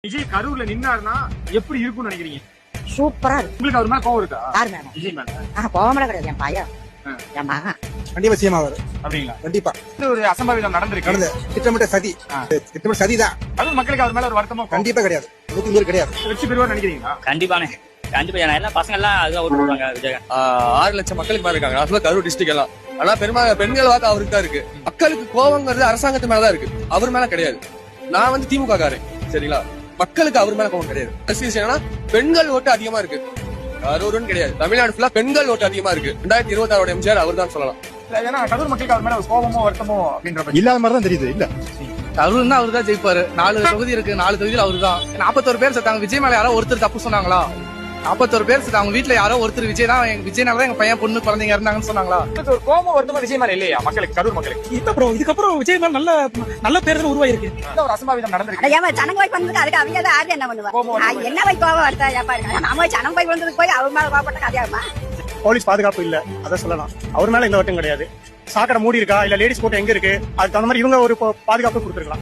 விஜய் கரூர்ல நின்னாருன்னா எப்படி இருக்கும்னு நினைக்கிறீங்க? சூப்பரா இருக்கு. உங்களுக்கு அவர் மேல கோவம் இருக்கா? யாரு மேல? விஜய் மேல. கோவம் கிடையாது. என் பையன் என் மகன் கண்டிப்பா சீமா வரும். அப்படிங்களா? கண்டிப்பா இது ஒரு அசம்பாவிதம் நடந்திருக்கு. திட்டமிட்ட சதிதான். கரூர் மக்களுக்கு அவர் மேல ஒரு வருத்தமோ கண்டிப்பா கிடையாது. 100 கிடையாது. வெற்றி பெறுவார் நினைக்கிறீங்களா? கண்டிப்பானே கண்டிப்பா. எல்லாம் பசங்க எல்லாம் அதுதான் ஓட்டு போடுவாங்க விஜய். 6 லட்சம் மக்களுக்கு மேல இருக்காங்க. நான் சொல்ல கரூர் டிஸ்ட்ரிக்ட் எல்லாம். ஆனா பெண்கள் வாக்கு அவருக்கு தான் இருக்கு. மக்களுக்கு கோவங்கிறது அரசாங்கத்து மேலதான் இருக்கு, அவர் மேல கிடையாது. நான் வந்து திமுக காரன், சரிங்களா? மக்களுக்கு அவர் மேல கோவம் கிடையாது. என்னன்னா பெண்கள் ஓட்டு அதிகமா இருக்கு. கரூர்னு கிடையாது, தமிழ்நாடு ஃபுல்லா பெண்கள் ஓட்டு அதிகமா இருக்கு. 2026 எம்ஜிஆர் அவர் தான் சொல்லலாம். ஏன்னா கரூர் மக்களுக்கு அவர் மேல ஒரு கோவமோ வருத்தமோ அப்படின்ற இல்லாத மாதிரி தான் தெரியுது. இல்ல கரூர் தான் அவரு தான் ஜெயிப்பாரு. 4 தொகுதி இருக்கு, 4 தொகுதியில் அவரு தான். 41 பேர் செத்தாங்க. விஜய் மேல யாரோ ஒருத்தர் தப்பு சொன்னாங்களா? 41 பேர் செத்தாங்க. வீட்டுல யாரோ ஒருத்தர் விஜய் தான், விஜய்னாலதான் எங்க பையன் பொண்ணு குழந்தைங்க இருந்தாங்கன்னு சொன்னாங்களா? ஒரு கோவமோ வருத்தமோ விஜய் மேல இல்லையா மக்களுக்கு, கரூர் மக்களுக்கு? இதுக்கப்புறம் விஜய் மேல நல்ல பேர் உருவாயிருக்கு. ஒரு அசம்பாவிதம் நடந்திருக்கு. ஜனங்க போய் வந்ததுக்கு அதுக்கு அவங்க தான் ஆறு என்ன பண்ணுவாங்க? என்ன போய் கோவம் வருத்தா? நாம ஜனம் போய் வந்ததுக்கு போய் அவர் மேல கோவப்பட்ட கதையாகுமா? போலீஸ் பாதுகாப்பு இல்ல, அதான் சொல்லலாம். அவர் மேல எந்த வட்டம் கிடையாது. சாக்கடை மூடி இருக்கா இல்ல லேடிஸ் போட்டு எங்க இருக்கு, அதுக்கு தகுந்த மாதிரி இவங்க ஒரு பாதுகாப்பு கொடுத்துருக்கலாம்.